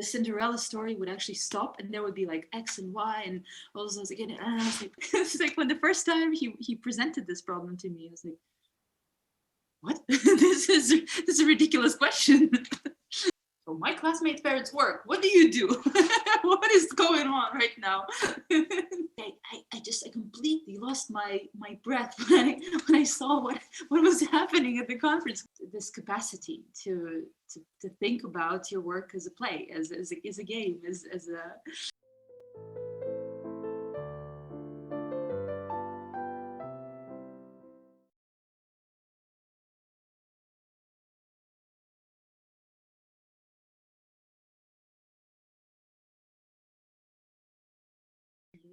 the Cinderella story would actually stop, and there would be like X and Y and all those again. And I was like, it's like when the first time he presented this problem to me, I was like, what? this is a ridiculous question. So my classmates' parents work. What do you do? What is going on right now? I completely lost my breath when I saw what was happening at the conference. This capacity to think about your work as a play, as a game, as a.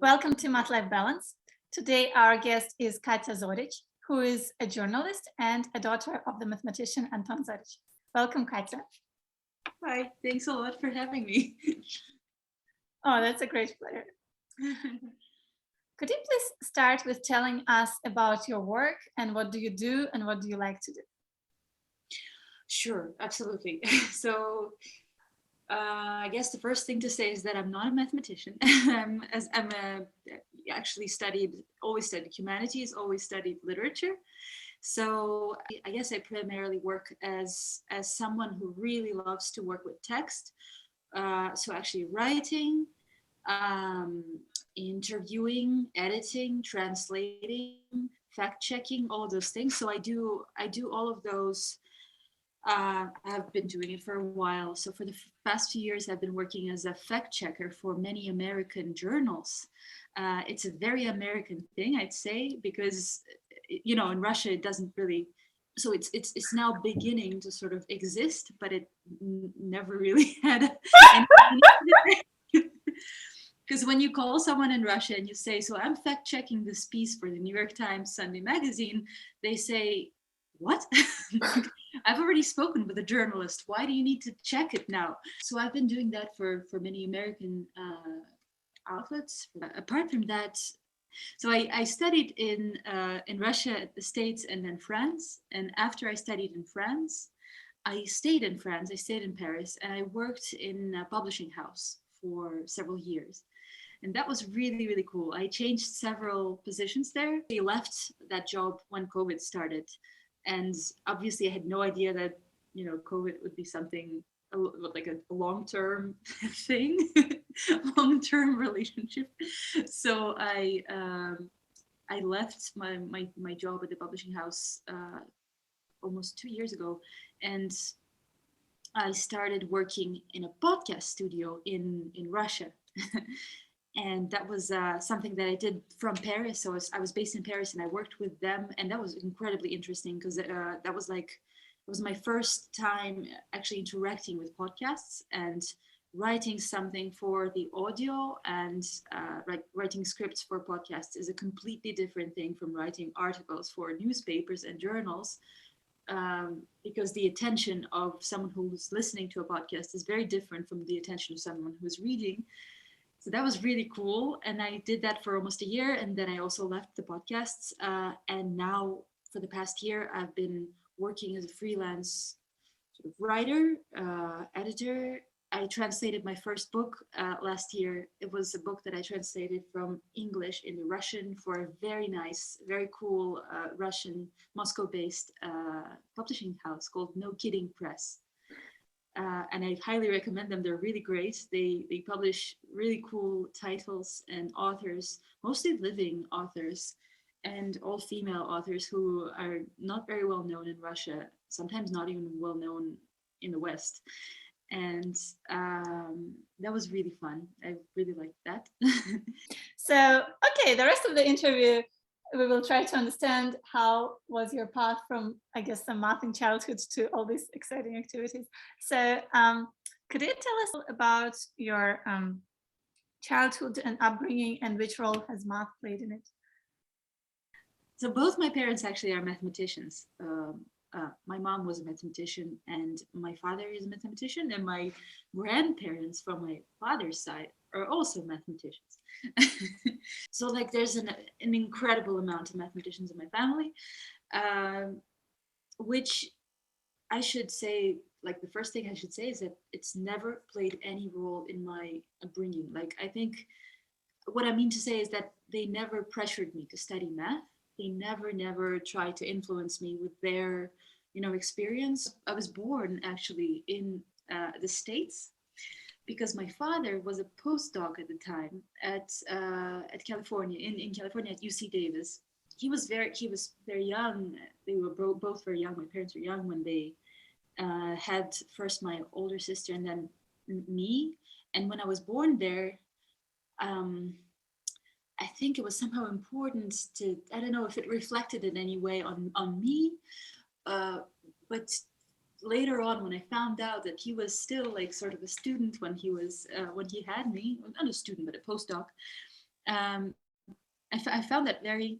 Welcome to Math Life Balance. Today our guest is Katya Zoritch, who is a journalist and a daughter of the mathematician Anton Zoritch. Welcome, Katya. Hi, thanks a lot for having me. Oh, that's a great pleasure. Could you please start with telling us about your work and what do you do and what do you like to do? Sure, absolutely. So I guess the first thing to say is that I'm not a mathematician. Actually always studied humanities, always studied literature. So I guess I primarily work as someone who really loves to work with text. So actually writing, interviewing, editing, translating, fact checking, all of those things. So I do all of those. I've been doing it for a while. So for the past few years, I've been working as a fact checker for many American journals. It's a very American thing, I'd say, because in Russia it doesn't really. So it's now beginning to sort of exist, but it never really had. Because when you call someone in Russia and you say, "So I'm fact checking this piece for the New York Times Sunday magazine," they say, "What?" I've already spoken with a journalist. Why do you need to check it now? So I've been doing that for many American outlets. Apart from that, so I studied in Russia, the States, and then France. And after I studied in France, I stayed in France. I stayed in Paris, and I worked in a publishing house for several years. And that was really, really cool. I changed several positions there. I left that job when COVID started. And obviously I had no idea that, COVID would be something like a long-term thing, long-term relationship. So I left my job at the publishing house almost 2 years ago. And I started working in a podcast studio in Russia. And that was something that I did from Paris. So I was based in Paris and I worked with them. And that was incredibly interesting because it was my first time actually interacting with podcasts and writing something for the audio, and writing scripts for podcasts is a completely different thing from writing articles for newspapers and journals. Because the attention of someone who's listening to a podcast is very different from the attention of someone who's reading. So that was really cool. And I did that for almost a year. And then I also left the podcasts. And now for the past year, I've been working as a freelance sort of writer, editor. I translated my first book last year. It was a book that I translated from English into Russian for a very nice, very cool Russian Moscow-based publishing house called No Kidding Press. And I highly recommend them. They're really great. They publish really cool titles and authors, mostly living authors, and all female authors who are not very well known in Russia, sometimes not even well known in the West. And that was really fun. I really liked that. So, okay, the rest of the interview, we will try to understand how was your path from, I guess, some math in childhood to all these exciting activities. So could you tell us about your childhood and upbringing and which role has math played in it? So both my parents actually are mathematicians. My mom was a mathematician and my father is a mathematician, and my grandparents from my father's side are also mathematicians. So like there's an incredible amount of mathematicians in my family, which I should say like the first thing I should say is that it's never played any role in my upbringing. Like I think what I mean to say is that they never pressured me to study math. They never tried to influence me with their, experience. I was born actually in the States because my father was a postdoc at the time at California in California at UC Davis. He was very young. They were both very young. My parents were young when they had first my older sister and then me. And when I was born there, um, I think it was somehow important to, I don't know if it reflected in any way on me, uh, but later on when I found out that he was still like sort of a student when he had me, not a student but a postdoc, um, I found that very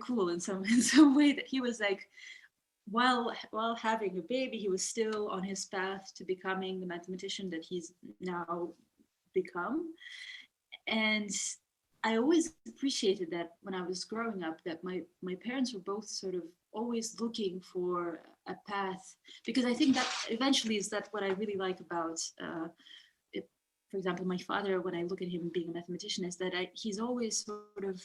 cool in some in some way that he was like while having a baby he was still on his path to becoming the mathematician that he's now become. And I always appreciated that when I was growing up, that my parents were both sort of always looking for a path, because I think that eventually is that what I really like about it. For example, my father, when I look at him being a mathematician, is that he's always sort of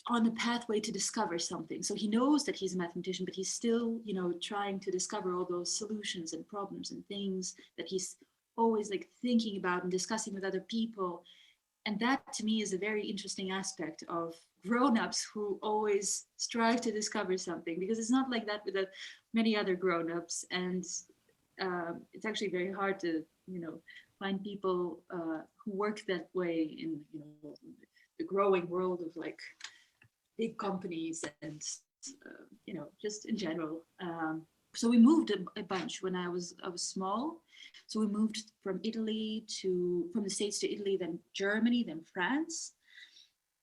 on the pathway to discover something. So he knows that he's a mathematician, but he's still, trying to discover all those solutions and problems and things that he's always like thinking about and discussing with other people. And that to me is a very interesting aspect of grown-ups who always strive to discover something, because it's not like that with many other grown-ups. And it's actually very hard to, find people who work that way in, the growing world of like big companies and just in general. So we moved a bunch when I was small. So we moved from the States to Italy, then Germany, then France.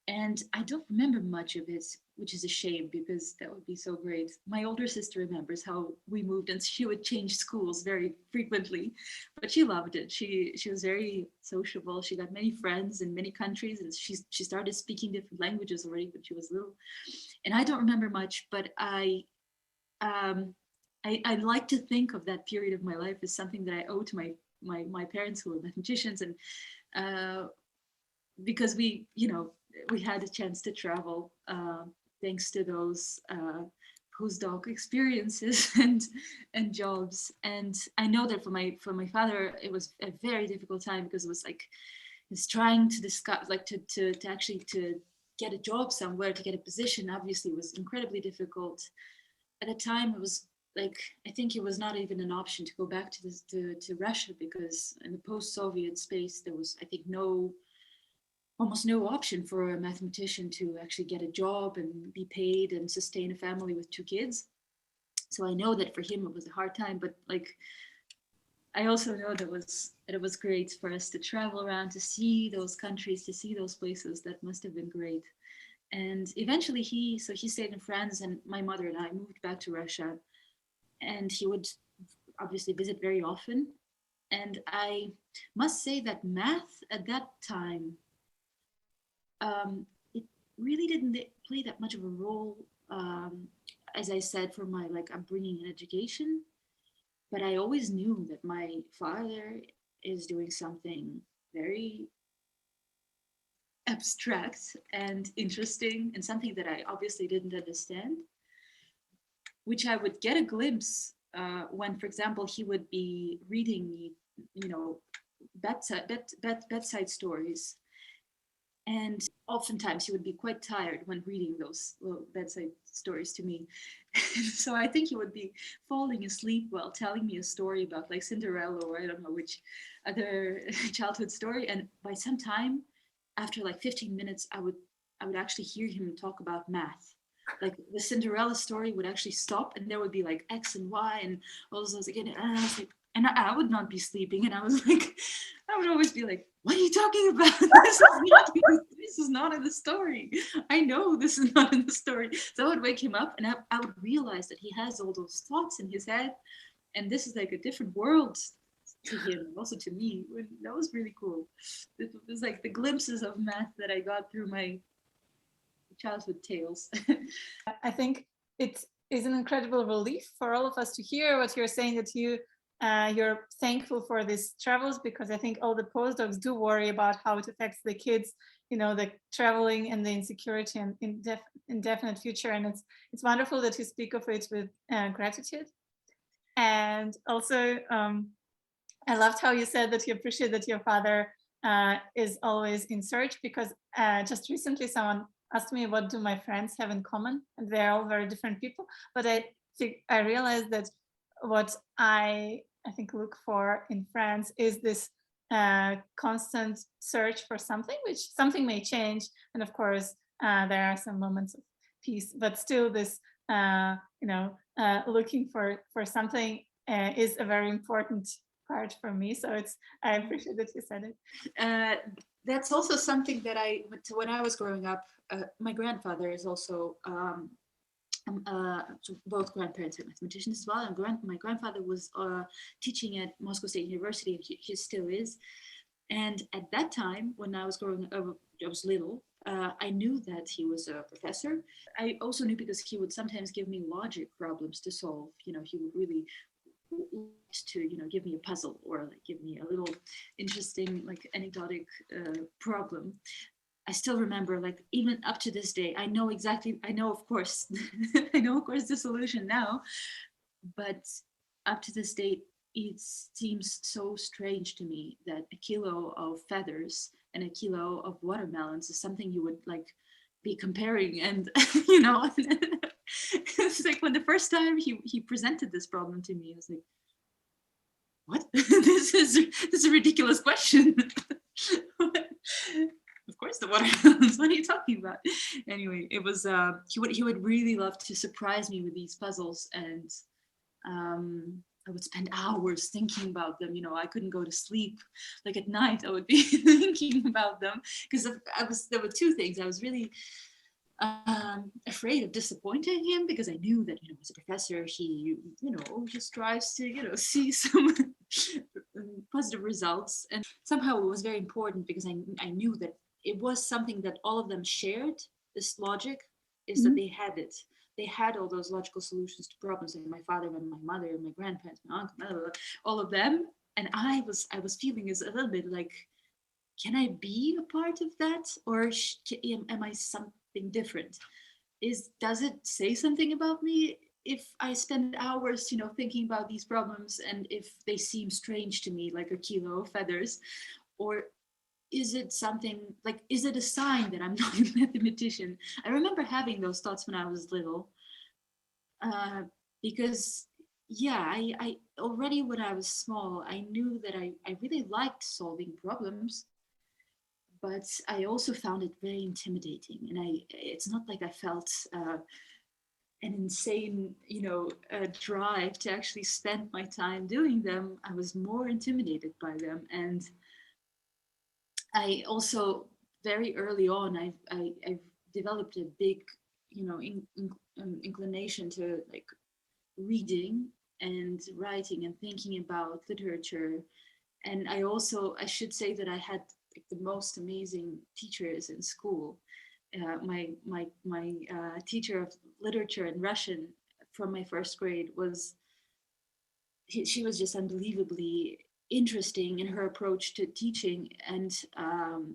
And I don't remember much of it, which is a shame because that would be so great. My older sister remembers how we moved, and she would change schools very frequently, but she loved it. She was very sociable. She got many friends in many countries, and she started speaking different languages already when she was little. And I don't remember much, but um, I like to think of that period of my life as something that I owe to my parents who were mathematicians, and uh, because we had a chance to travel thanks to those postdoc experiences and jobs. And I know that for my father it was a very difficult time, because it was like he's trying to discuss, like to actually to get a job somewhere, to get a position, obviously was incredibly difficult. At the time it was like, I think it was not even an option to go back to Russia, because in the post-Soviet space there was, I think, almost no option for a mathematician to actually get a job and be paid and sustain a family with 2 kids. So I know that for him it was a hard time, but like I also know that it was great for us to travel around, to see those countries, to see those places. That must have been great. And eventually he stayed in France, and my mother and I moved back to Russia, and he would obviously visit very often. And I must say that math at that time, it really didn't play that much of a role, as I said, for my like upbringing and education. But I always knew that my father is doing something very abstract and interesting, and something that I obviously didn't understand, which I would get a glimpse when, for example, he would be reading me, bedside stories. And oftentimes he would be quite tired when reading those little bedside stories to me. So I think he would be falling asleep while telling me a story about like Cinderella, or I don't know which other childhood story. And by some time, after like 15 minutes, I would actually hear him talk about math. Like the Cinderella story would actually stop, and there would be like X and Y and all those again. And I was like, and I would not be sleeping, and I was like, I would always be like, what are you talking about? This is not in the story. I know this is not in the story. So I would wake him up, and I would realize that he has all those thoughts in his head, and this is like a different world to him, and also to me. That was really cool. It was like the glimpses of math that I got through my childhood tales. I think it's is an incredible relief for all of us to hear what you're saying, that you're thankful for these travels, because I think all the postdocs do worry about how it affects the kids, the traveling and the insecurity and indefinite future. And it's wonderful that you speak of it with gratitude. And also, I loved how you said that you appreciate that your father is always in search, because just recently someone asked me, what do my friends have in common? And they're all very different people. But I realized that what I think look for in friends is this constant search for something, which something may change. And of course, there are some moments of peace, but still this, looking for something is a very important part for me. So I appreciate that you said it. That's also something that when I was growing up, my grandfather is also, so both grandparents are mathematicians as well. And my grandfather was teaching at Moscow State University, and he still is. And at that time, when I was growing up, I was little, I knew that he was a professor. I also knew because he would sometimes give me logic problems to solve. He would really to give me a puzzle, or like give me a little interesting, like, anecdotic problem. I still remember, like, even up to this day, I know of course the solution now, but up to this date it seems so strange to me that a kilo of feathers and a kilo of watermelons is something you would like be comparing. And it's like when the first time he presented this problem to me, I was like, what? this is a ridiculous question. Of course the watermelons, what are you talking about? Anyway, it was he would really love to surprise me with these puzzles, and I would spend hours thinking about them. I couldn't go to sleep. Like at night I would be thinking about them, because there were two things. I was really afraid of disappointing him, because I knew that as a professor he just strives to see some positive results, and somehow it was very important because I knew that it was something that all of them shared. This logic is that they had all those logical solutions to problems, like my father and my mother and my grandparents, my uncle, blah, blah, blah, all of them. And I was feeling is a little bit like, can I be a part of that, or am I something different? Does it say something about me if I spend hours, thinking about these problems, and if they seem strange to me, like a kilo of feathers, or is it something like, is it a sign that I'm not a mathematician? I remember having those thoughts when I was little, because I already when I was small, I knew that I really liked solving problems, but I also found it very intimidating. And it's not like I felt an insane, drive to actually spend my time doing them. I was more intimidated by them. And I also, very early on, I developed a big, inclination to like reading and writing and thinking about literature. And I should say that I had like the most amazing teachers in school. My teacher of literature and Russian from my first grade she was just unbelievably interesting in her approach to teaching. And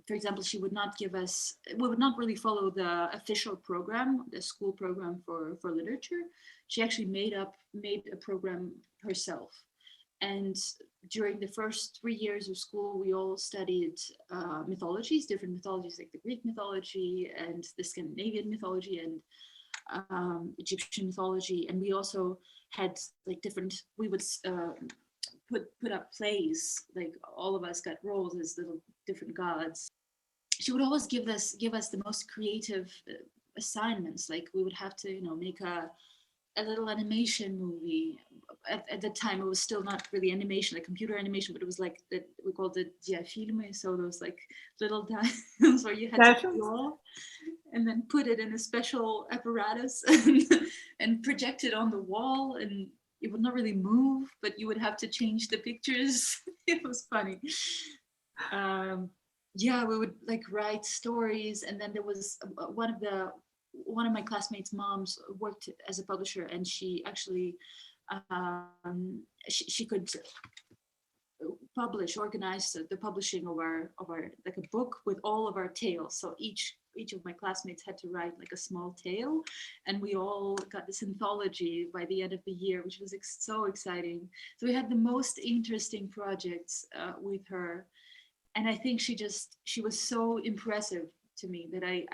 for example, we would not really follow the official program, the school program for literature. She actually made a program herself. And during the first 3 years of school, we all studied mythologies, different mythologies, like the Greek mythology and the Scandinavian mythology and Egyptian mythology. And we also had like we would put up plays, like all of us got roles as little different gods. She would always give us the most creative assignments. Like we would have to make a little animation movie. At the time it was still not really animation, like computer animation, but it was like that we called it diafilme, so those like little dials where you had to draw and then put it in a special apparatus and project it on the wall, and it would not really move, but you would have to change the pictures. It was funny. We would like write stories, and then there was one of the one of my classmates' moms worked as a publisher, and she actually she could organize the publishing of our like a book with all of our tales. So each of my classmates had to write like a small tale, and we all got this anthology by the end of the year, which was so exciting. So we had the most interesting projects with her, and I think she was so impressive to me that I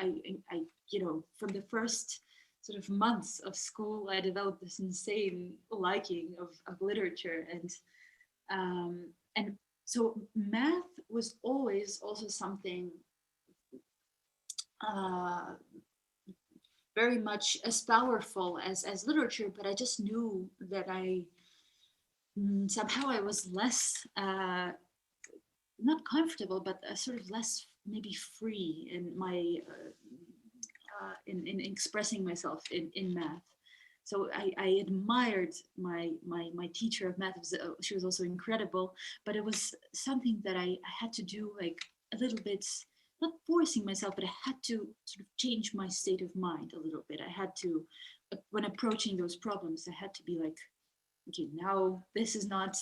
you know, from the first sort of months of school, I developed this insane liking of literature, and so math was always also something uh, very much as powerful as literature, but I just knew that somehow I was less not comfortable, but sort of less maybe free in my in expressing myself in math. So I admired my teacher of math. She was also incredible, but it was something that I had to do like a little bit, not forcing myself, but I had to sort of change my state of mind a little bit. I had to, when approaching those problems, I had to be like, okay, now this is not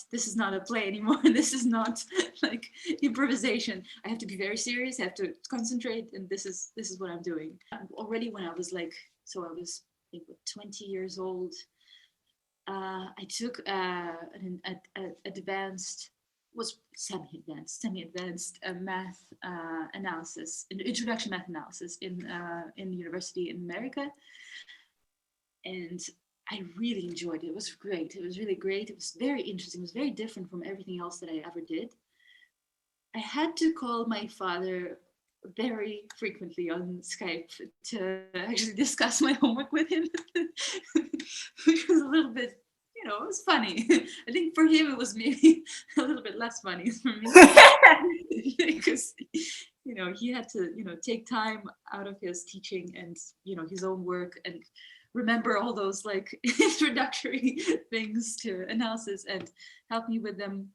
a play anymore. This is not like improvisation. I have to be very serious. I have to concentrate, and this is what I'm doing. Already when I was like, so I was I think 20 years old. I took an advanced, was semi-advanced math analysis, introduction math analysis in the university in America, and I really enjoyed it. It was great. It was really great. It was very interesting. It was very different from everything else that I ever did. I had to call my father very frequently on Skype to actually discuss my homework with him, which was a little bit, you know, it was funny. I think for him it was maybe a little bit less funny for me because, you know, he had to, you know, take time out of his teaching and, you know, his own work and remember all those like introductory things to analysis and help me with them.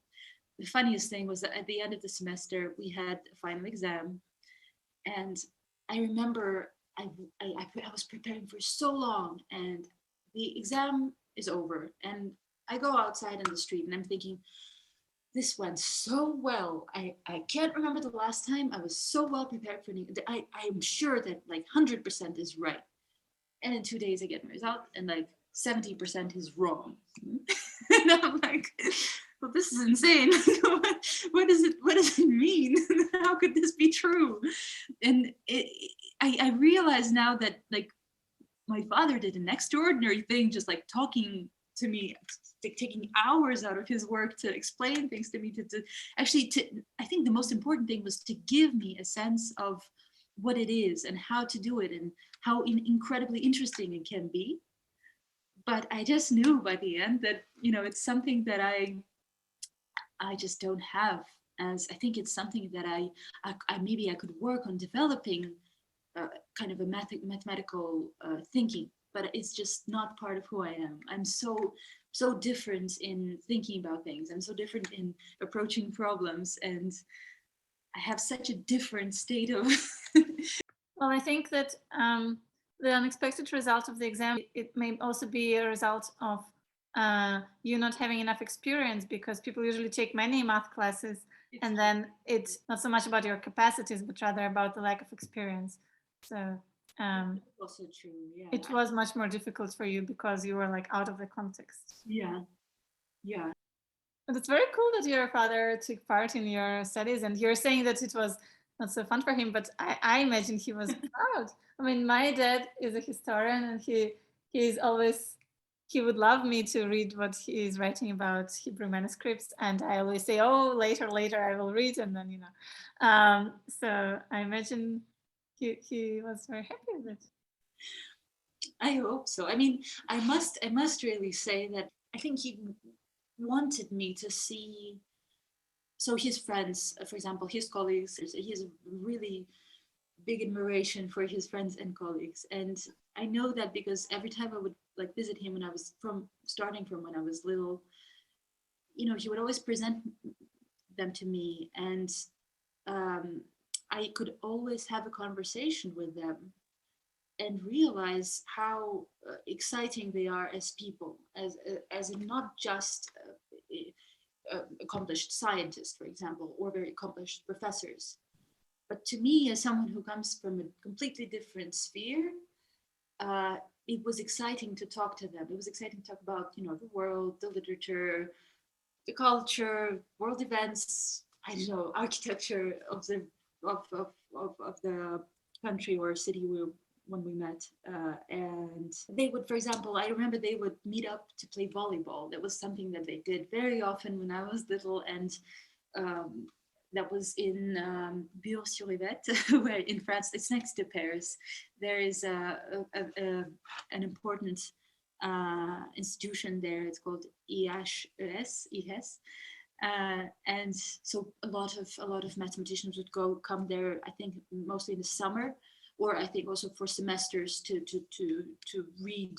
The funniest thing was that at the end of the semester we had a final exam, and I remember I was preparing for so long, and the exam is over, and I go outside in the street and I'm thinking, this went so well. I can't remember the last time I was so well prepared for it. I'm sure that like 100% is right. And in 2 days I get my result and like 70% is wrong. And I'm like, well, this is insane. What does it mean? How could this be true? And I realize now that like my father did an extraordinary thing, just like talking to me, taking hours out of his work to explain things to me, to I think the most important thing was to give me a sense of what it is and how to do it and how incredibly interesting it can be. But I just knew by the end that, you know, it's something that I just don't have. As I think it's something that I maybe I could work on developing kind of a mathematical thinking, but it's just not part of who I am. I'm so different in thinking about things. I'm so different in approaching problems, and I have such a different state of. Well, I think that the unexpected result of the exam, it may also be a result of you not having enough experience, because people usually take many math classes and then it's not so much about your capacities, but rather about the lack of experience. So also true. Yeah. It was much more difficult for you because you were like out of the context. Yeah. Yeah. But it's very cool that your father took part in your studies, and you're saying that it was not so fun for him, but I imagine he was proud. I mean, my dad is a historian, and he would love me to read what he is writing about Hebrew manuscripts, and I always say, oh, later I will read, and then, you know. So I imagine he was very happy with it. I hope so. I mean, I must really say that I think he wanted me to see. So his friends, for example, his colleagues, he has a really big admiration for his friends and colleagues. And I know that because every time I would like visit him when I was starting from when I was little, you know, he would always present them to me, and I could always have a conversation with them. and realize how exciting they are as people, as in not just accomplished scientists, for example, or very accomplished professors. But to me, as someone who comes from a completely different sphere, it was exciting to talk to them. It was exciting to talk about, the world, the literature, the culture, world events, I don't know, architecture of the country or city when we met. And they would, for example, I remember they would meet up to play volleyball. That was something that they did very often when I was little. And um, that was in Bure-sur-Yvette, where in France, it's next to Paris. There is an important institution there. It's called IHES. And so a lot of mathematicians would come there. I think mostly in the summer, or I think also for semesters to read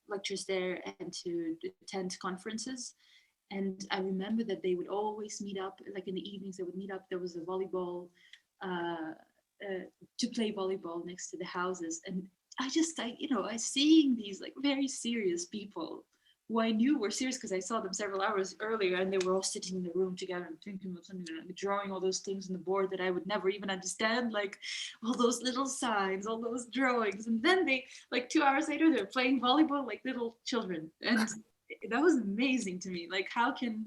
lectures there and to attend conferences. And I remember that they would always meet up, like in the evenings, they would meet up. There was a volleyball to play volleyball next to the houses. And I seeing these like very serious people who I knew were serious because I saw them several hours earlier, and they were all sitting in the room together and thinking about something, like drawing all those things on the board that I would never even understand, like all those little signs, all those drawings. And then they, like 2 hours later, they're playing volleyball like little children. And that was amazing to me. Like, how can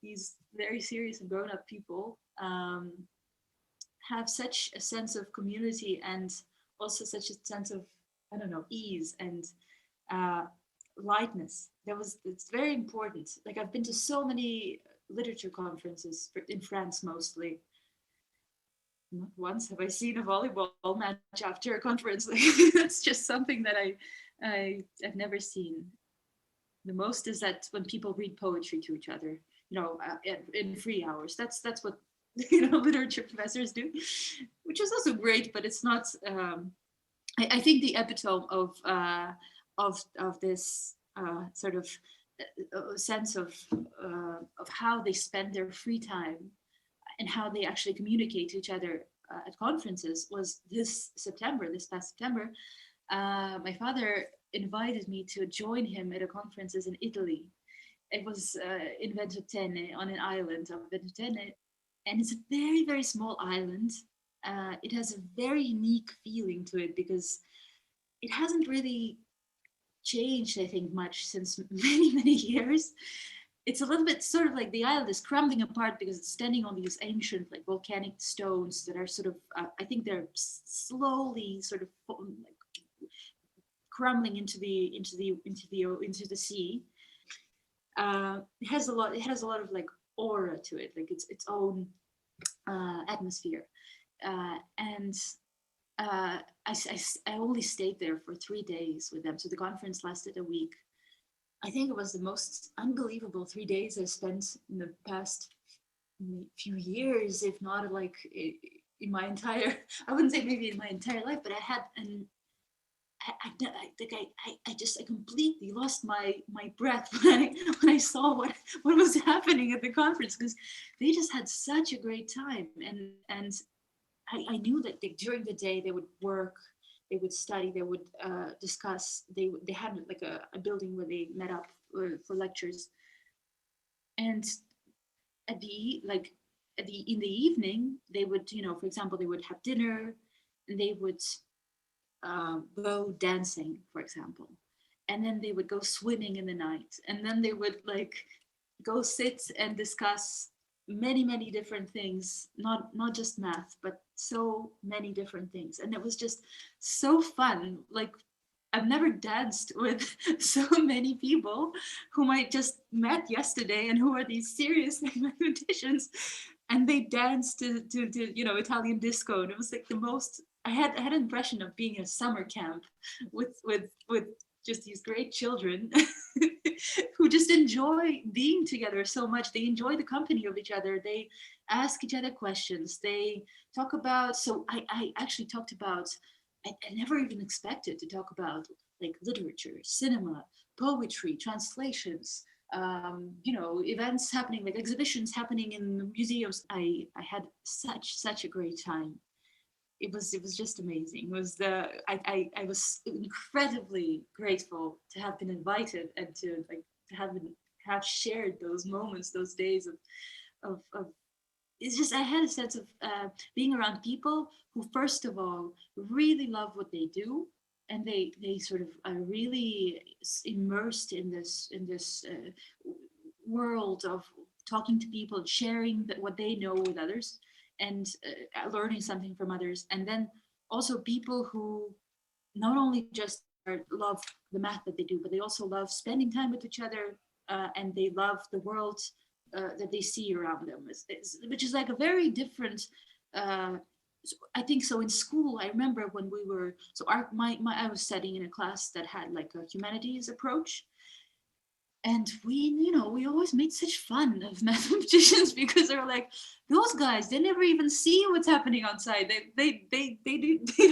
these very serious and grown up people have such a sense of community and also such a sense of, I don't know, ease and uh, lightness? It's very important. Like, I've been to so many literature conferences in France mostly. Not once have I seen a volleyball match after a conference. Like, that's just something that I've never seen. The most is that when people read poetry to each other, in free hours. That's what literature professors do, which is also great. But it's not. I think the epitome of this sort of sense of how they spend their free time and how they actually communicate to each other at conferences was this past September. My father invited me to join him at a conferences in Italy. It was in Ventotene, on an island of Ventotene, and it's a very, very small island. It has a very unique feeling to it because it hasn't really changed, I think, much since many, many years. It's a little bit sort of like the island is crumbling apart because it's standing on these ancient, like volcanic stones that are sort of, I think they're slowly sort of like crumbling into the sea. It has a lot of like aura to it, like its own atmosphere. And I only stayed there for 3 days with them. So the conference lasted a week. I think it was the most unbelievable 3 days I spent in the past few years, if not like in my entire, I wouldn't say maybe in my entire life, but I had I completely lost my breath when I saw what was happening at the conference, because they just had such a great time. And I knew that during the day they would work, they would study, they would discuss. They had like a building where they met up for lectures. And in the evening they would, for example, they would have dinner, and they would go dancing, for example, and then they would go swimming in the night, and then they would like go sit and discuss many, many different things, not just math, but so many different things. And it was just so fun. Like, I've never danced with so many people whom I just met yesterday and who are these serious mathematicians, and they danced to Italian disco, and it was like the most. I had an impression of being in a summer camp with just these great children who just enjoy being together so much. They enjoy the company of each other. They ask each other questions. They talk about. So I actually talked about. I never even expected to talk about like literature, cinema, poetry, translations, events happening, like exhibitions happening in museums. I had such a great time. it was just amazing. It was the I was incredibly grateful to have been invited and to like to have shared those moments, those days of it's just I had a sense of being around people who first of all really love what they do, and they sort of are really immersed in this world of talking to people and sharing what they know with others, and learning something from others. And then also people who not only just love the math that they do, but they also love spending time with each other, and they love the world that they see around them, which is like a very different. I think so. In school, I remember when we were so I was studying in a class that had like a humanities approach, and we always made such fun of mathematicians because they were like, those guys, they never even see what's happening outside. They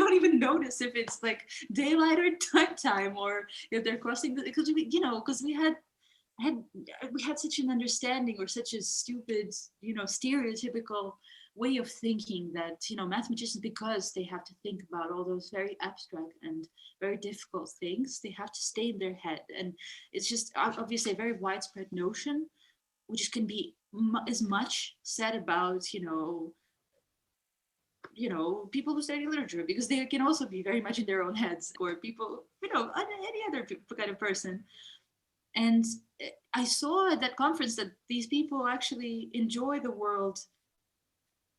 don't even notice if it's like daylight or nighttime, or if they're crossing because we had such an understanding, or such a stupid, stereotypical way of thinking that, mathematicians, because they have to think about all those very abstract and very difficult things, they have to stay in their head. And it's just obviously a very widespread notion, which can be as much said about, people who study literature, because they can also be very much in their own heads, or people, any other kind of person. And I saw at that conference that these people actually enjoy the world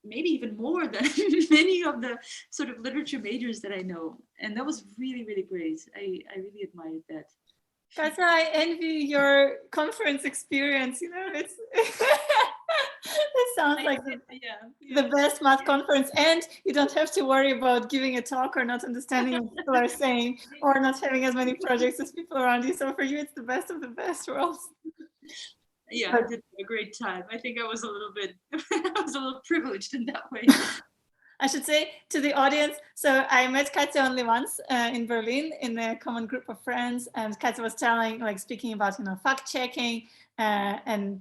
maybe even more than many of the sort of literature majors that I know. And that was really, really great. I really admired that. Katya, I envy your conference experience. It's it sounds like the best math conference, and you don't have to worry about giving a talk or not understanding what people are saying, or not having as many projects as people around you. So for you, it's the best of the best worlds. Yeah, I did have a great time. I think I was a little privileged in that way. I should say to the audience, so I met Katya only once in Berlin in a common group of friends, and Katya was speaking about, fact checking and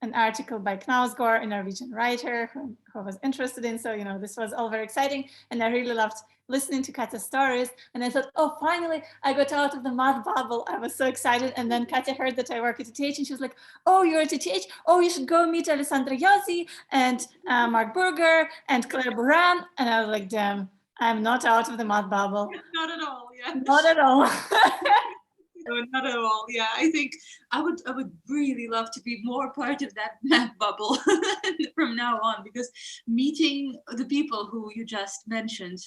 an article by Knausgård, a Norwegian writer who was interested in. So, this was all very exciting, and I really loved listening to Katya's stories. And I thought, oh, finally, I got out of the math bubble. I was so excited. And then Katya heard that I work at ETH, and she was like, oh, you're at ETH? Oh, you should go meet Alessandra Yazzi and Mark Burger and Claire Buran. And I was like, damn, I'm not out of the math bubble. Not at all, yeah. Not at all. No, not at all. Yeah, I think I would really love to be more part of that math bubble from now on, because meeting the people who you just mentioned,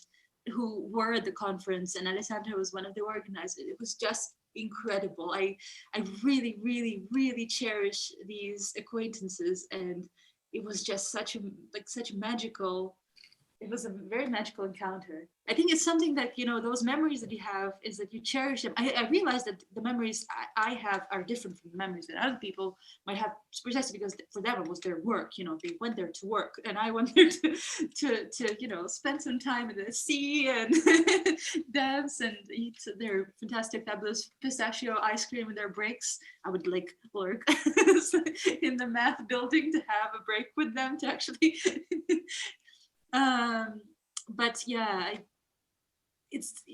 who were at the conference, and Alessandra was one of the organizers, it was just incredible. I really, really, really cherish these acquaintances, and it was just such a magical. It was a very magical encounter. I think it's something that, those memories that you have is that you cherish them. I realize that the memories I have are different from the memories that other people might have, precisely because for them it was their work. They went there to work, and I went there to spend some time in the sea and dance and eat their fantastic fabulous pistachio ice cream in their breaks. I would lurk in the math building to have a break with them to actually but yeah, it's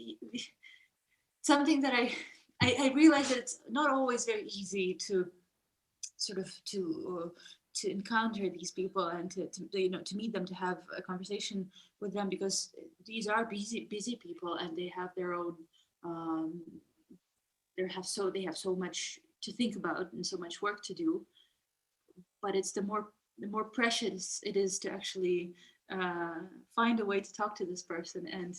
something that I realize that it's not always very easy to sort of to encounter these people and to meet them, to have a conversation with them, because these are busy people, and they have their own they have so much to think about and so much work to do. But it's the more precious it is to actually find a way to talk to this person. And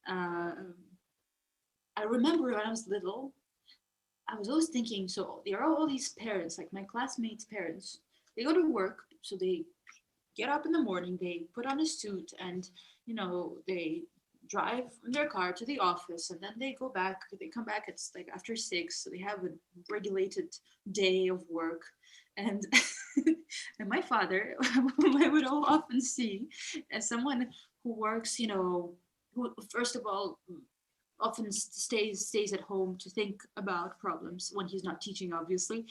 I remember when I was little, I was always thinking, so there are all these parents, like my classmates' parents, they go to work, so they get up in the morning, they put on a suit, and they drive in their car to the office, and then they come back, it's like after 6, so they have a regulated day of work. And and my father, whom I would often see as someone who works, who first of all often stays at home to think about problems when he's not teaching, obviously,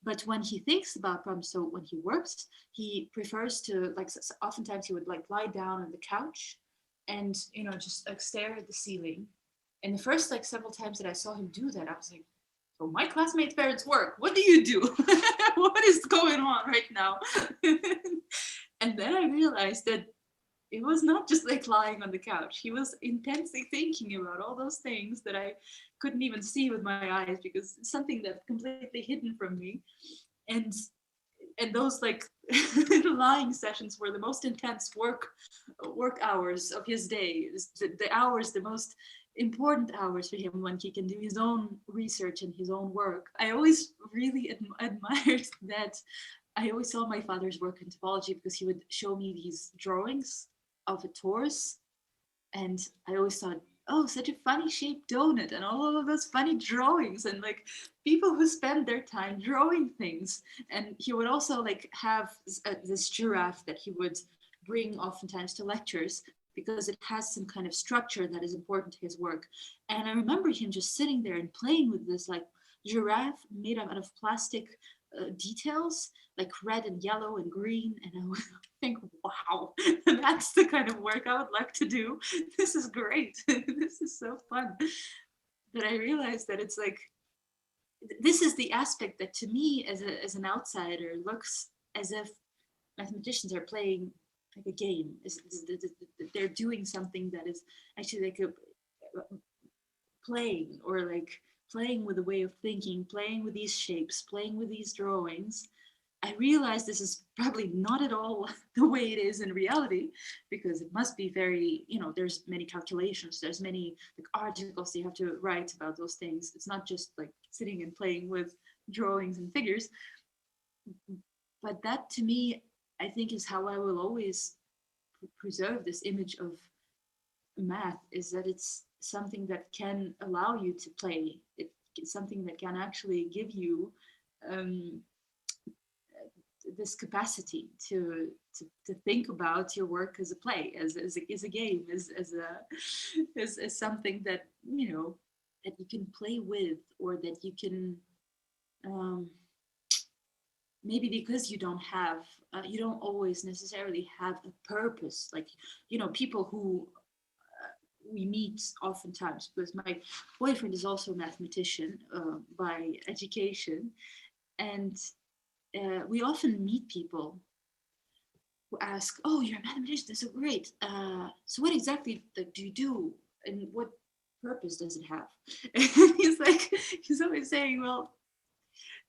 But when he thinks about problems, so when he works, he prefers to like, oftentimes he would like lie down on the couch and, you know, just like stare at the ceiling. And the first like several times that I saw him do that, I was like, oh, my classmates' parents work. What do you do? What is going on right now? And then I realized that it was not just like lying on the couch. He was intensely thinking about all those things that I couldn't even see with my eyes because it's something that's completely hidden from me. And those like lying sessions were the most intense work hours of his day. The hours, the most important hours for him when he can do his own research and his own work. I always really admired that. I always saw my father's work in topology because he would show me these drawings of a torus, and I always thought, oh, such a funny shaped donut, and all of those funny drawings, and like people who spend their time drawing things. And he would also like have this giraffe that he would bring oftentimes to lectures because it has some kind of structure that is important to his work. And I remember him just sitting there and playing with this like giraffe made out of plastic details, like red and yellow and green. And I would think, wow, that's the kind of work I would like to do. This is great. This is so fun. But I realized that it's like, this is the aspect that to me as an outsider looks as if mathematicians are playing like a game. They're doing something that is actually like a playing, or like playing with a way of thinking, playing with these shapes, playing with these drawings. I realize this is probably not at all the way it is in reality, because it must be very, you know, there's many calculations, there's many like articles you have to write about those things. It's not just like sitting and playing with drawings and figures. But that to me, I think, is how I will always preserve this image of math, is that it's something that can allow you to play. It's something that can actually give you this capacity to think about your work as a play, as a game, as something that, you know, that you can play with, or that you can maybe because you don't always necessarily have a purpose. Like, you know, people who we meet oftentimes, because my boyfriend is also a mathematician by education, and we often meet people who ask, "Oh, you're a mathematician. That's so great. So what exactly do you do, and what purpose does it have?" And he's always saying, "Well,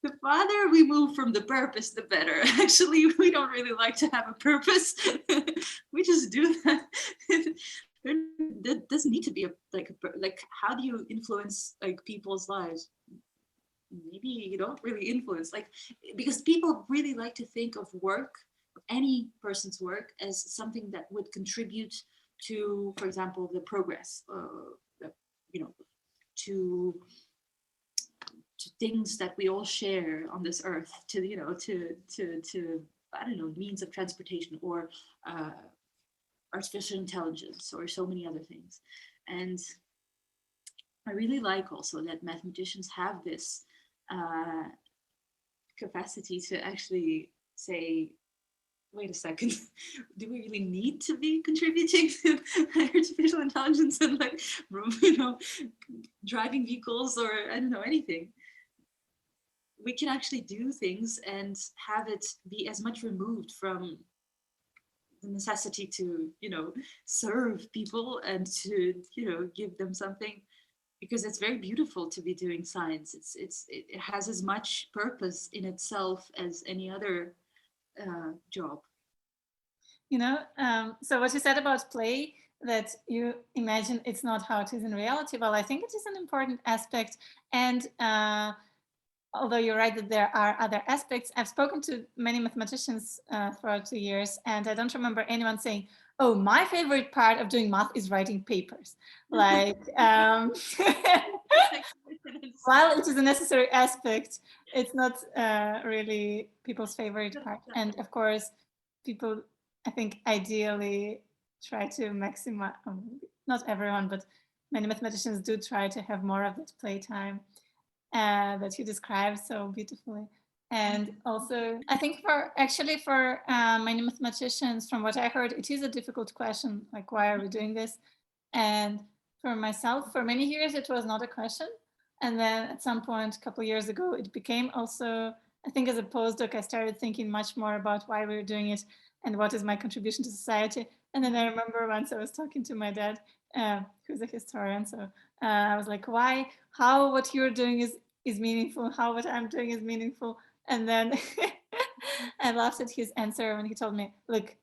the farther we move from the purpose, the better. Actually, we don't really like to have a purpose. We just do that." There doesn't need to be like how do you influence like people's lives? Maybe you don't really influence, like, because people really like to think of work, any person's work, as something that would contribute to, for example, the progress, you know, to things that we all share on this earth, to, you know, to I don't know, means of transportation, or artificial intelligence, or so many other things. And I really like also that mathematicians have this capacity to actually say, wait a second, do we really need to be contributing to artificial intelligence and like, you know, driving vehicles, or I don't know, anything? We can actually do things and have it be as much removed from the necessity to, you know, serve people and to, you know, give them something, because it's very beautiful to be doing science. It has as much purpose in itself as any other job. You know, so what you said about play, that you imagine it's not how it is in reality, well, I think it is an important aspect. And although you're right that there are other aspects, I've spoken to many mathematicians throughout the years, and I don't remember anyone saying, "Oh, my favorite part of doing math is writing papers." Like, while it is a necessary aspect, it's not really people's favorite part. And of course, people, I think, ideally try to maximize, not everyone, but many mathematicians do try to have more of that playtime that you described so beautifully. And also, I think for many mathematicians, from what I heard, it is a difficult question, like, why are we doing this? And for myself, for many years, it was not a question. And then at some point, a couple of years ago, it became also, I think as a postdoc, I started thinking much more about why we were doing it and what is my contribution to society. And then I remember once I was talking to my dad, who's a historian. So I was like, how what you're doing is meaningful, how what I'm doing is meaningful. And then I laughed at his answer when he told me, look,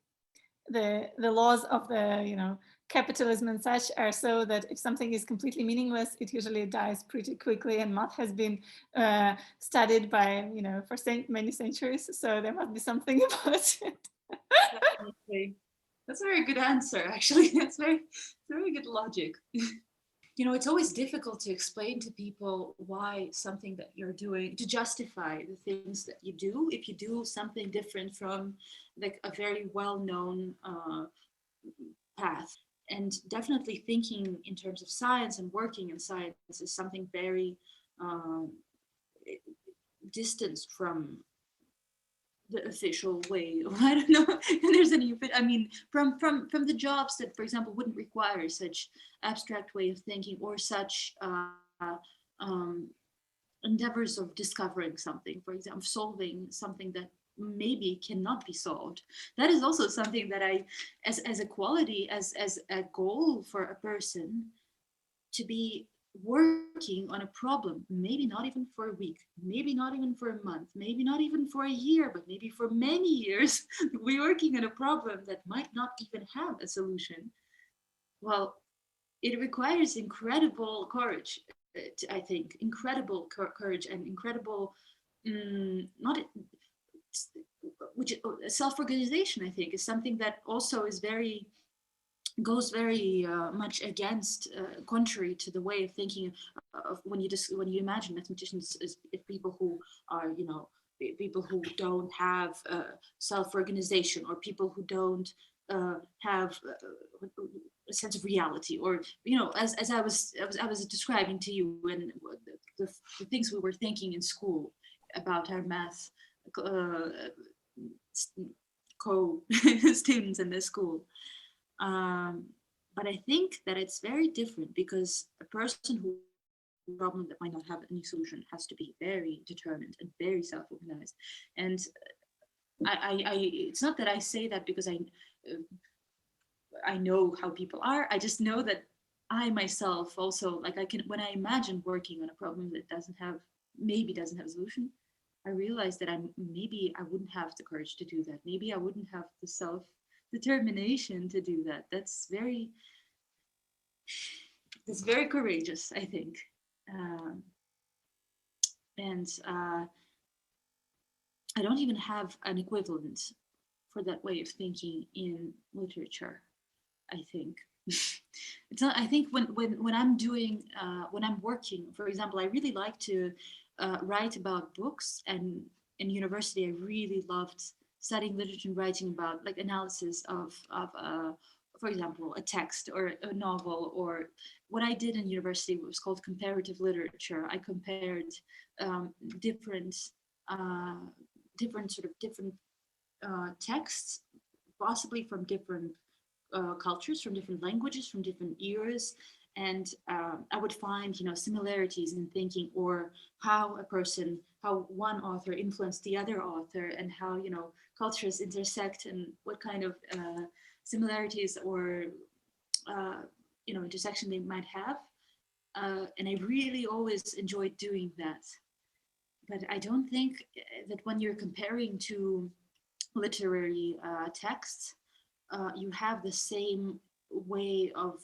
the laws of the capitalism and such are so that if something is completely meaningless, it usually dies pretty quickly. And math has been studied by for many centuries, so there must be something about it. Definitely. That's a very good answer, actually. That's very good logic. It's always difficult to explain to people why something that you're doing, to justify the things that you do, if you do something different from like a very well-known path. And definitely thinking in terms of science and working in science is something very um, distanced from the official way. I don't know if there's any, but I mean, from the jobs that, for example, wouldn't require such abstract way of thinking or such um, endeavors of discovering something, for example, solving something that maybe cannot be solved. That is also something that I, as a quality, as a goal for a person, to be working on a problem, maybe not even for a week, maybe not even for a month, maybe not even for a year, but maybe for many years, we're working on a problem that might not even have a solution. Well, it requires incredible courage, I think, incredible courage and incredible, not which self-organization, I think, is something that also is very goes very much against, contrary to the way of thinking of when you imagine mathematicians as people who are, people who don't have self-organization, or people who don't have a sense of reality, or as I was describing to you when the things we were thinking in school about our math uh, co students in this school. But I think that it's very different, because a person who problem that might not have any solution has to be very determined and very self-organized. And it's not that I say that because I know how people are. I just know that I myself also, like, I can, when I imagine working on a problem that maybe doesn't have a solution, I realize that maybe I wouldn't have the courage to do that. Maybe I wouldn't have the self determination to do that. That's very courageous, I think. Um, and I don't even have an equivalent for that way of thinking in literature, I think. It's not, I think when I'm doing, when I'm working, for example, I really like to write about books, and in university, I really loved studying literature and writing about like analysis of for example, a text or a novel. Or what I did in university was called comparative literature. I compared different uh, different texts, possibly from different cultures, from different languages, from different eras. And I would find, similarities in thinking, or how one author influenced the other author, and how, cultures intersect, and what kind of similarities or, uh, intersection they might have. And I really always enjoyed doing that. But I don't think that when you're comparing to literary texts, you have the same way of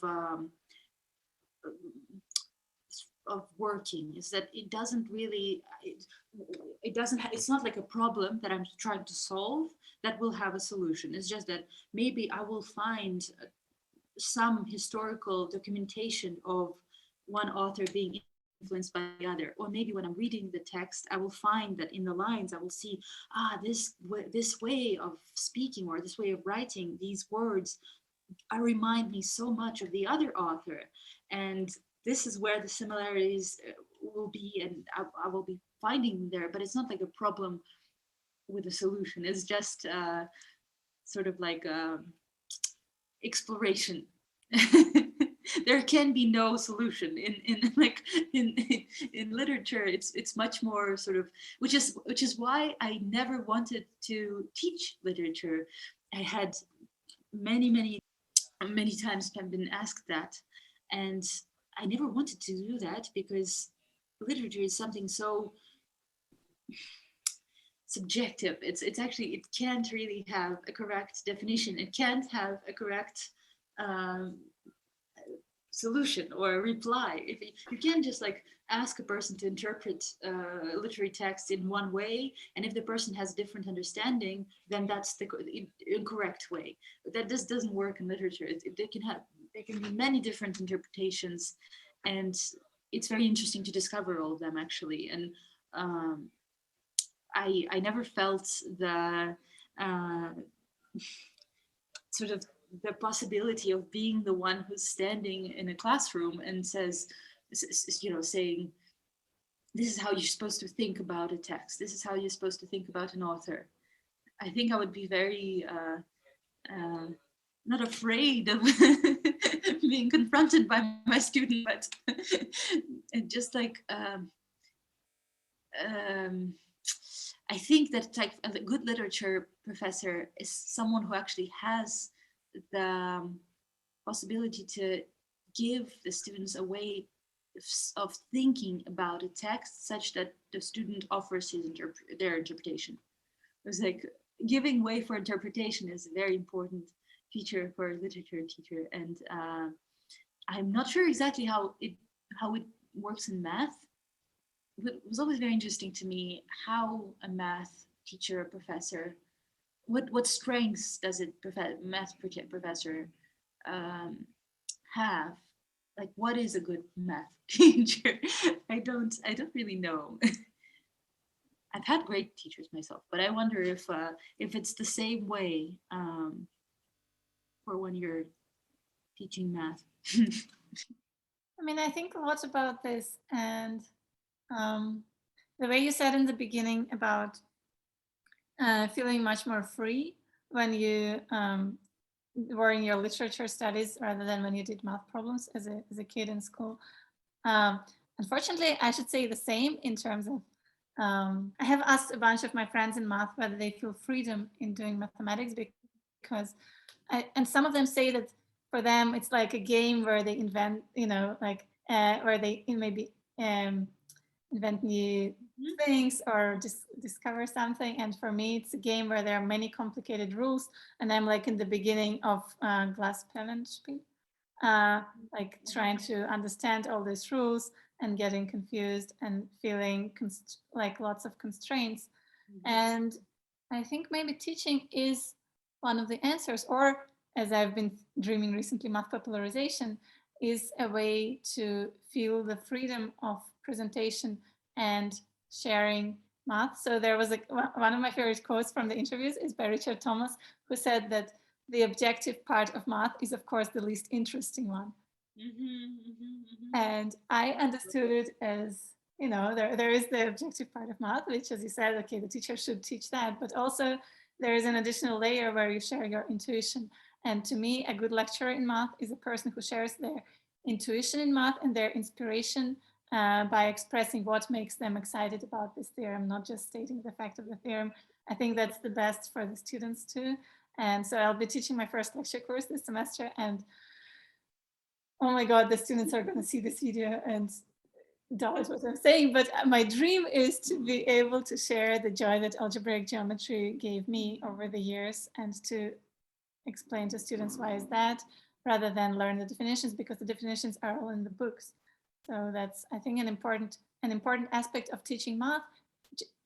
working. Is that it doesn't really it doesn't it's not like a problem that I'm trying to solve that will have a solution. It's just that maybe I will find some historical documentation of one author being influenced by the other, or maybe when I'm reading the text, I will find that in the lines I will see, this way of speaking, or this way of writing, these words remind me so much of the other author. And this is where the similarities will be, and I will be finding them there, but it's not like a problem with a solution. It's just sort of like exploration. There can be no solution in like in literature. It's much more sort of, which is why I never wanted to teach literature. I had many times have been asked that, and I never wanted to do that because literature is something so subjective. It's actually, it can't really have a correct definition. It can't have a correct um, solution or a reply. If you can't just like ask a person to interpret a literary text in one way, and if the person has a different understanding, then that's the incorrect way. That just doesn't work in literature. There can be many different interpretations, and it's very interesting to discover all of them actually. And um, I never felt the uh, sort of the possibility of being the one who's standing in a classroom and says, saying, this is how you're supposed to think about a text. This is how you're supposed to think about an author. I think I would be very not afraid of being confronted by my student, but just like I think that like a good literature professor is someone who actually has the possibility to give the students a way of thinking about a text such that the student offers their interpretation. It's like giving way for interpretation is a very important feature for a literature teacher, and I'm not sure exactly how it works in math. But it was always very interesting to me how a math teacher or professor, what strengths does a math professor have? Like, what is a good math teacher? I don't really know. I've had great teachers myself, but I wonder if it's the same way for when you're teaching math. I mean, I think a lot about this, and the way you said in the beginning about feeling much more free when you were in your literature studies rather than when you did math problems as a kid in school. Unfortunately, I should say the same in terms of, I have asked a bunch of my friends in math whether they feel freedom in doing mathematics, because, and some of them say that for them it's like a game where they invent, like where they maybe invent new things or just discover something. And for me, it's a game where there are many complicated rules, and I'm like in the beginning of Glasspellenspiel, like trying to understand all these rules and getting confused and feeling like lots of constraints. And I think maybe teaching is one of the answers, or as I've been dreaming recently, math popularization is a way to feel the freedom of presentation and sharing math. So there was one of my favorite quotes from the interviews is by Richard Thomas, who said that the objective part of math is, of course, the least interesting one. And I understood it as, there is the objective part of math, which, as you said, okay, the teacher should teach that, but also there is an additional layer where you share your intuition. And to me, a good lecturer in math is a person who shares their intuition in math and their inspiration by expressing what makes them excited about this theorem, not just stating the fact of the theorem. I think that's the best for the students too. And so I'll be teaching my first lecture course this semester, and oh my God, the students are going to see this video and doubt what I'm saying. But my dream is to be able to share the joy that algebraic geometry gave me over the years, and to explain to students why is that, rather than learn the definitions, because the definitions are all in the books. So that's, I think, an important aspect of teaching math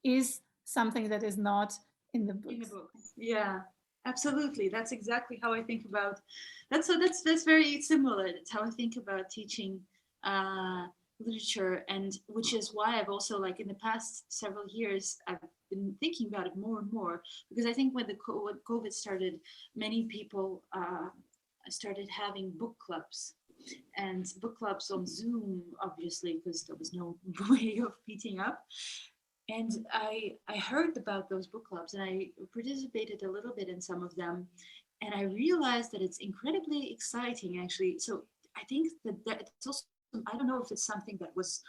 is something that is not in the books. In the book. Yeah, absolutely. That's exactly how I think about. That's very similar. That's how I think about teaching literature, and which is why I've also, like, in the past several years, I've been thinking about it more and more, because I think when COVID started, many people started having book clubs. And book clubs on Zoom, obviously, because there was no way of meeting up. And I heard about those book clubs, and I participated a little bit in some of them, and I realized that it's incredibly exciting, actually. So I think that it's also, I don't know if it's something that was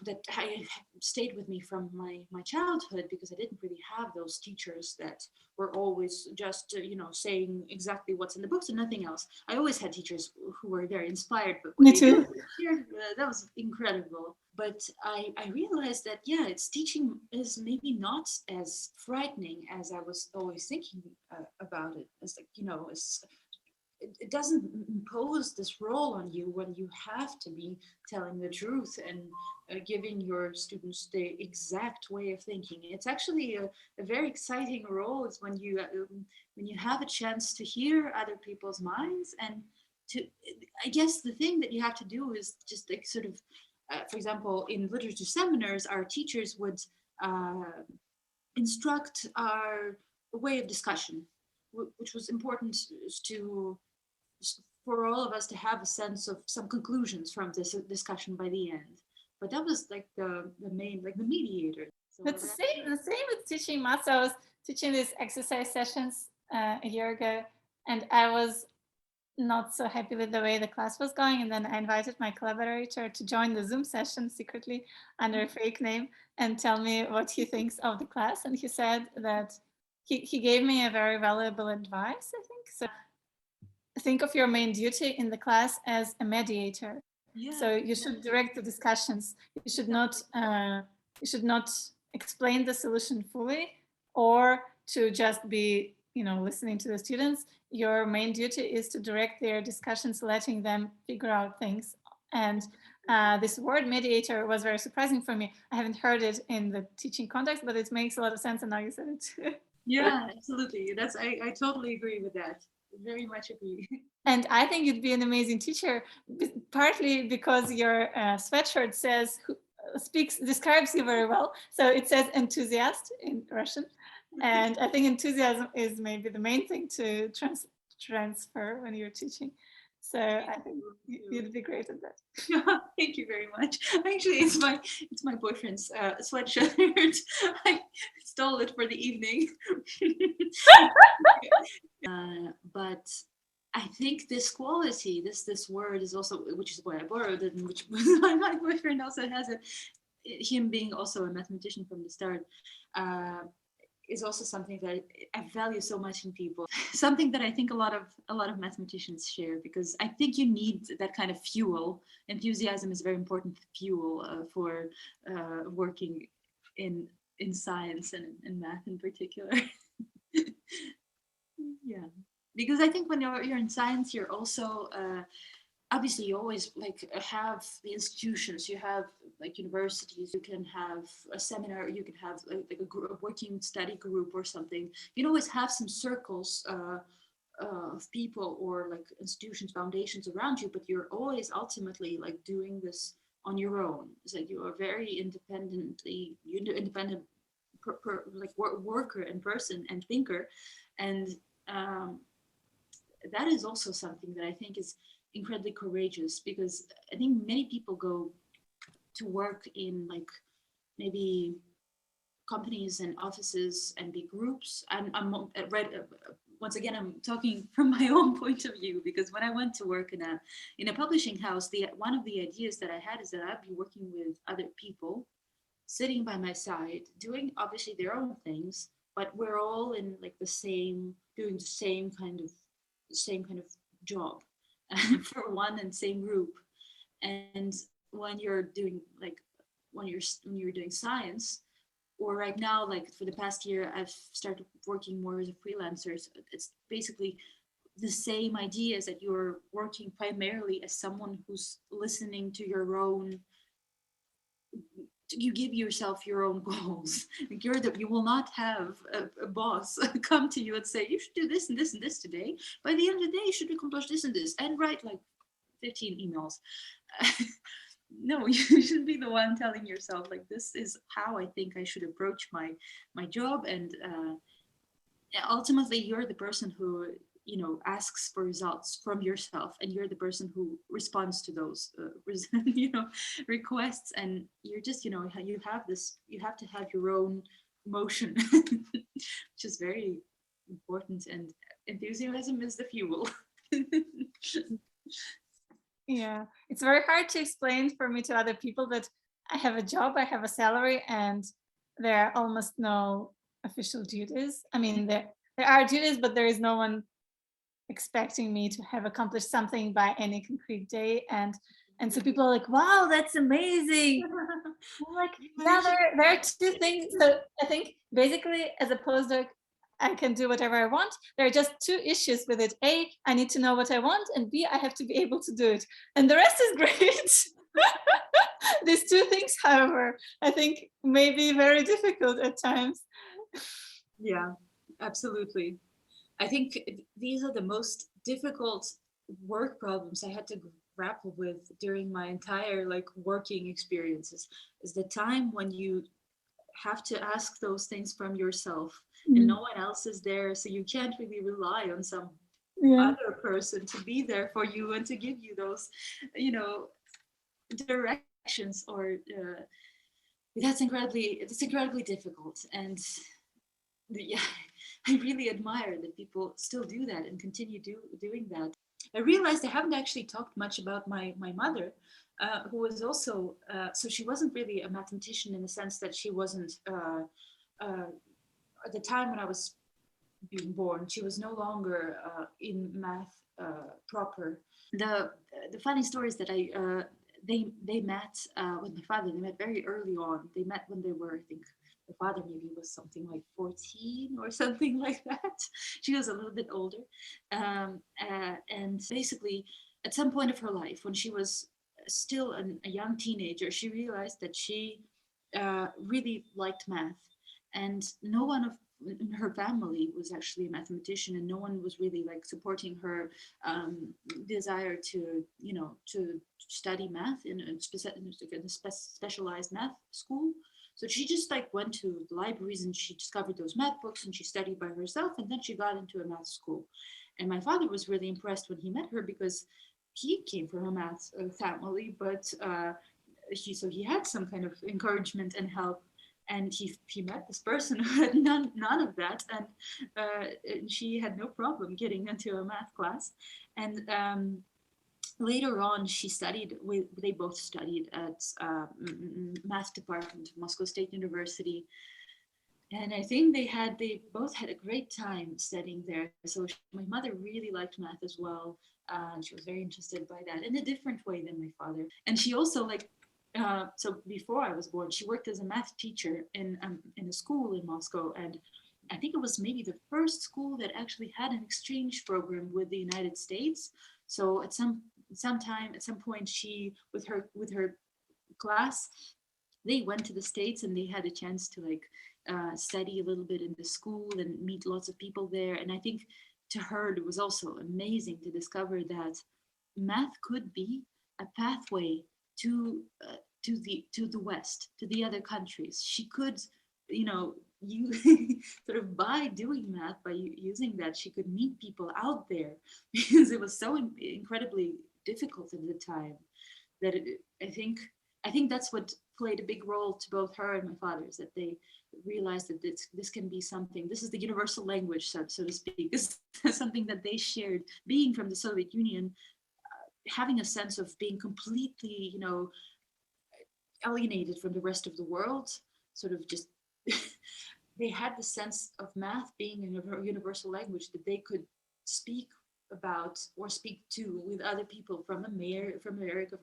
that I stayed with me from my childhood, because I didn't really have those teachers that were always just saying exactly what's in the books and nothing else. I always had teachers who were very inspired, but what Me they do too. here, that was incredible. But I realized that, yeah, it's teaching is maybe not as frightening as I was always thinking about it. As like, as it doesn't impose this role on you when you have to be telling the truth and giving your students the exact way of thinking. It's actually a very exciting role. It's when you have a chance to hear other people's minds, and to, I guess the thing that you have to do is just like sort of, for example, in literature seminars, our teachers would uh, instruct our way of discussion, which was important to for all of us to have a sense of some conclusions from this discussion by the end. But that was like the main, like the mediator. So It's the same with teaching math. So I was teaching these exercise sessions a year ago, and I was not so happy with the way the class was going. And then I invited my collaborator to join the Zoom session secretly under a fake name and tell me what he thinks of the class. And he said that he gave me a very valuable advice, I think. So think of your main duty in the class as a mediator. yeah, So you should direct the discussions. You should not explain the solution fully, or to just be, listening to the students. Your main duty is to direct their discussions, letting them figure out things. And this word mediator was very surprising for me. I haven't heard it in the teaching context, but it makes a lot of sense. And now you said it too. yeah, absolutely. I totally agree with that. Very much agree. And I think you'd be an amazing teacher, partly because your sweatshirt says describes you very well. So it says enthusiast in Russian, and I think enthusiasm is maybe the main thing to transfer when you're teaching. So I think you'd be great at that. Yeah, thank you very much. Actually, it's my boyfriend's sweatshirt. I stole it for the evening. But I think this quality, this word is also, which is why I borrowed it, and which my boyfriend also has it. Him being also a mathematician from the start, uh, is also something that I value so much in people. Something that I think a lot of mathematicians share, because I think you need that kind of fuel. Enthusiasm is very important fuel for working in science and in math in particular. Yeah, because I think when you're in science, you're also obviously you always like have the institutions. You have like universities. You can have a seminar. You can have like a working study group or something. You can always have some circles of people or like institutions, foundations around you. But you're always ultimately like doing this on your own. It's like you are very independent like worker and person and thinker, and um, that is also something that I think is incredibly courageous, because I think many people go to work in like maybe companies and offices and big groups. I'm right. Once again, I'm talking from my own point of view, because when I went to work in a publishing house, the one of the ideas that I had is that I'd be working with other people, sitting by my side, doing obviously their own things, but we're all in like doing the same kind of job for one and same group. And when you're doing like when you're doing science, or right now, like for the past year, I've started working more as a freelancer. So it's basically the same ideas, that you're working primarily as someone who's listening to your own, you give yourself your own goals. Like you will not have a boss come to you and say you should do this and this and this today. By the end of the day, you should accomplish this and this, and write like 15 emails. No, you should be the one telling yourself like, this is how I think I should approach my job, and ultimately you're the person asks for results from yourself, and you're the person who responds to those requests, and you're just you have to have your own motion, which is very important, and enthusiasm is the fuel. Yeah, it's very hard to explain for me to other people that I have a job, I have a salary, and there are almost no official duties. I mean, there are duties, but there is no one expecting me to have accomplished something by any concrete day. And so people are like, wow, that's amazing. I'm like, yeah, there are two things. So I think basically as a postdoc, I can do whatever I want. There are just two issues with it. A, I need to know what I want, and B, I have to be able to do it. And the rest is great. These two things, however, I think may be very difficult at times. Yeah, absolutely. I think these are the most difficult work problems I had to grapple with during my entire working experiences, is the time when you have to ask those things from yourself, and no one else is there, so you can't really rely on some other person to be there for you and to give you those directions, or it's incredibly difficult. And yeah, I really admire that people still do that and continue doing that. I realized I haven't actually talked much about my mother, who was also, so she wasn't really a mathematician in the sense that she wasn't, at the time when I was being born, she was no longer in math proper. The funny story is that they met with my father. They met very early on. They met when they were, I think, the father maybe was something like 14 or something like that. She was a little bit older, and basically, at some point of her life, when she was still a young teenager, she realized that she really liked math, and no one in her family was actually a mathematician, and no one was really supporting her desire to study math in a specialized math school. So she just went to the libraries and she discovered those math books and she studied by herself, and then she got into a math school. And my father was really impressed when he met her, because he came from a math family, but so he had some kind of encouragement and help. And he met this person who had none of that, and she had no problem getting into a math class. And later on, they both studied at math department of Moscow State University. And I think they both had a great time studying there. So my mother really liked math as well. And she was very interested by that in a different way than my father. And she also so before I was born, she worked as a math teacher in a school in Moscow, and I think it was maybe the first school that actually had an exchange program with the United States. So at some point, she with her class, they went to the States and they had a chance to study a little bit in the school and meet lots of people there. And I think to her it was also amazing to discover that math could be a pathway to the West, to the other countries. She could, you sort of by doing math, by using that, she could meet people out there, because it was so incredibly difficult at the time that I think that's what played a big role to both her and my father, is that they realized that this can be something. This is the universal language, so to speak. This is something that they shared, being from the Soviet Union, having a sense of being completely, alienated from the rest of the world, sort of just they had the sense of math being a universal language that they could speak about or speak to with other people from America, from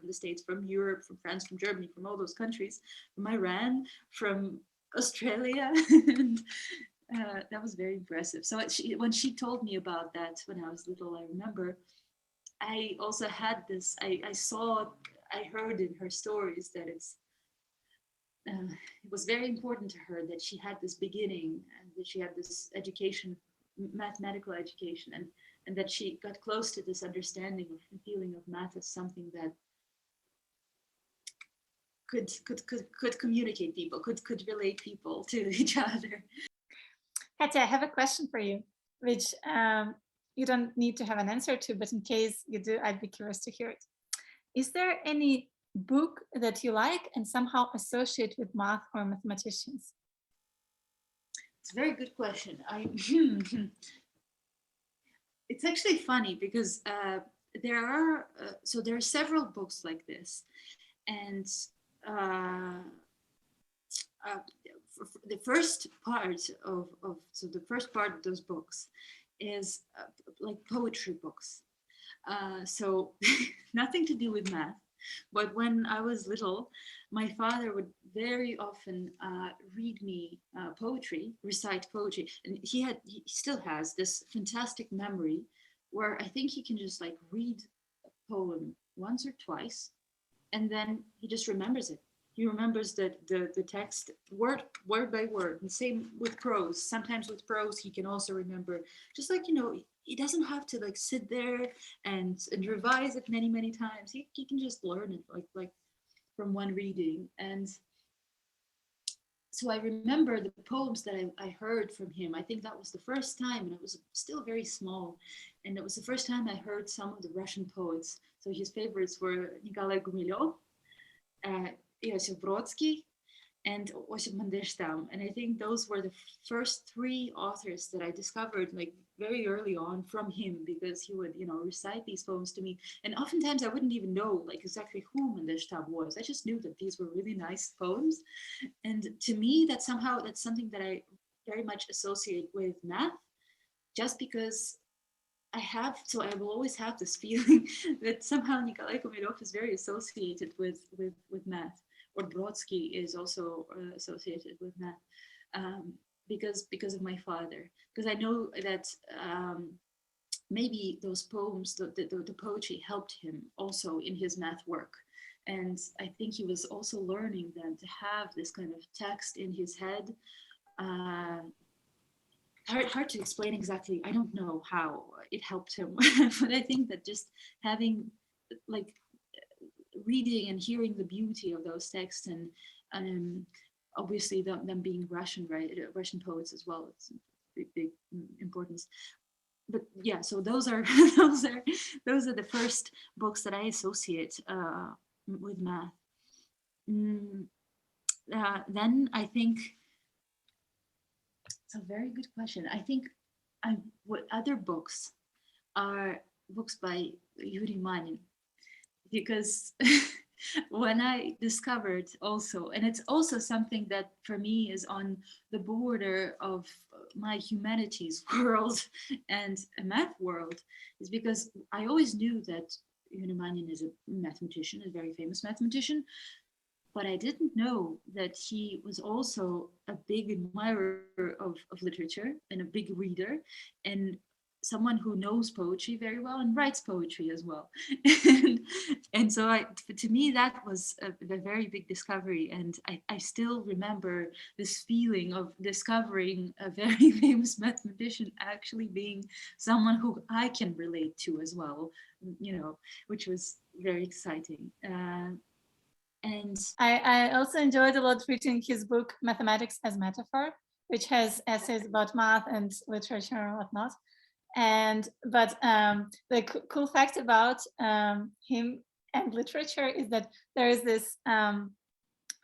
the States, from Europe, from France, from Germany, from all those countries, from Iran, from Australia. And that was very impressive. So when she told me about that when I was little, I remember I also had this, I heard in her stories that it was very important to her that she had this beginning and that she had this education, mathematical education, and that she got close to this understanding of and feeling of math as something that could communicate people, could relate people to each other. Katya, I have a question for you, which you don't need to have an answer to, but in case you do, I'd be curious to hear it. Is there any book that you like and somehow associate with math or mathematicians? It's a very good question. It's actually funny because there are several books like this, and uh, the first part the first part of those books is like poetry books. So nothing to do with math. But when I was little, my father would very often read me poetry, recite poetry, and he still has this fantastic memory where I think he can just like read a poem once or twice, and then he just remembers it. He remembers the text word by word. And same with prose. Sometimes with prose, he can also remember, just like, he doesn't have to like sit there and revise it many times. He can just learn it like from one reading. And so I remember the poems that I heard from him. I think that was the first time, and I was still very small. And it was the first time I heard some of the Russian poets. So his favorites were Nikolai Gumilyov, Iosif Brodsky, and Osip Mandelstam. And I think those were the first three authors that I discovered like very early on from him, because he would, recite these poems to me. And oftentimes I wouldn't even know like exactly who Mandelstam was. I just knew that these were really nice poems. And to me, that's something that I very much associate with math, just because I will always have this feeling that somehow Nikolai Komelov is very associated with math, or Brodsky is also associated with math, because of my father. Because I know that maybe those poems, the poetry helped him also in his math work. And I think he was also learning then to have this kind of text in his head. Hard to explain exactly. I don't know how it helped him, but I think that just having like reading and hearing the beauty of those texts, and obviously them being Russian, right? Russian poets as well. It's big importance. But yeah, so those are those are the first books that I associate with math. Then I think it's a very good question. I think what other books are books by Yuri Manin, because when I discovered also, and it's also something that for me is on the border of my humanities world and a math world, is because I always knew that Yuri Manin is a mathematician, a very famous mathematician, but I didn't know that he was also a big admirer of literature and a big reader, and someone who knows poetry very well and writes poetry as well. and so to me, that was a very big discovery. And I still remember this feeling of discovering a very famous mathematician actually being someone who I can relate to as well, which was very exciting. And I also enjoyed a lot reading his book Mathematics as Metaphor, which has essays about math and literature and whatnot. But the cool fact about him and literature is that there is this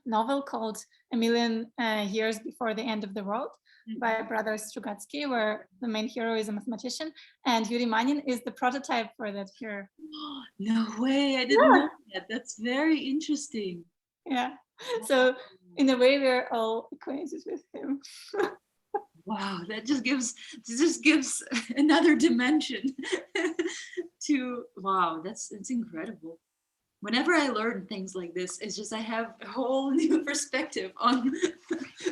novel called A Million Years Before the End of the World by brothers Strugatsky, where the main hero is a mathematician, and Yuri Manin is the prototype for that hero. No way, I didn't know that. That's very interesting. Yeah, so in a way we're all acquainted with him. Wow, that just gives another dimension to, wow, that's incredible. Whenever I learn things like this, it's just I have a whole new perspective on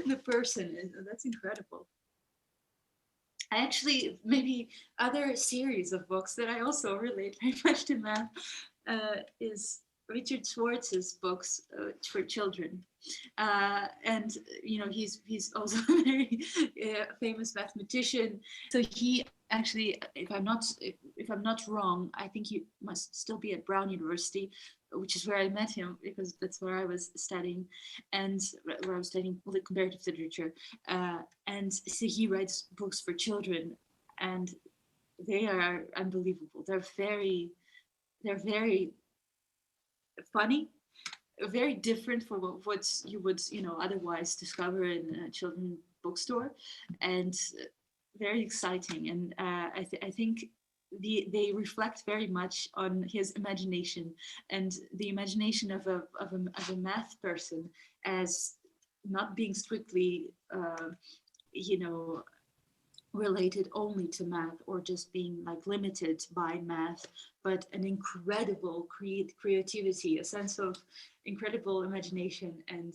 the person, and that's incredible. I actually, maybe other series of books that I also relate very much to math is Richard Schwartz's books for children. And he's also a very famous mathematician. So he actually, if I'm not wrong, I think he must still be at Brown University, which is where I met him, because that's where I was studying, and where I was studying comparative literature. And so he writes books for children, and they are unbelievable. They're very funny, very different from what you would, otherwise discover in a children's bookstore, and very exciting. And I think they reflect very much on his imagination, and the imagination of a math person as not being strictly, you know, related only to math, or just being like limited by math, but an incredible creativity, a sense of incredible imagination. And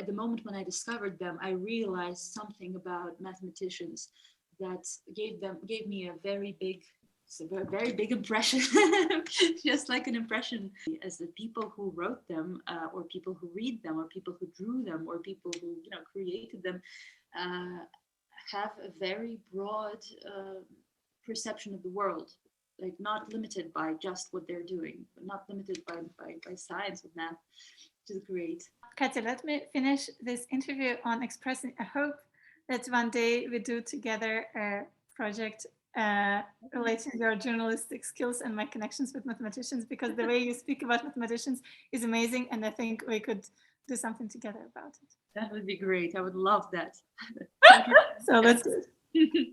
at the moment when I discovered them, I realized something about mathematicians that gave me a very big, very big impression, just like an impression, as the people who wrote them, or people who read them, or people who drew them, or people who created them, uh, have a very broad perception of the world, like not limited by just what they're doing, but not limited by science or math, which is great. Katya, let me finish this interview on expressing a hope that one day we do together a project relating to your journalistic skills and my connections with mathematicians, because the way you speak about mathematicians is amazing, and I think we could do something together about it. That would be great. I would love that. So let's do it.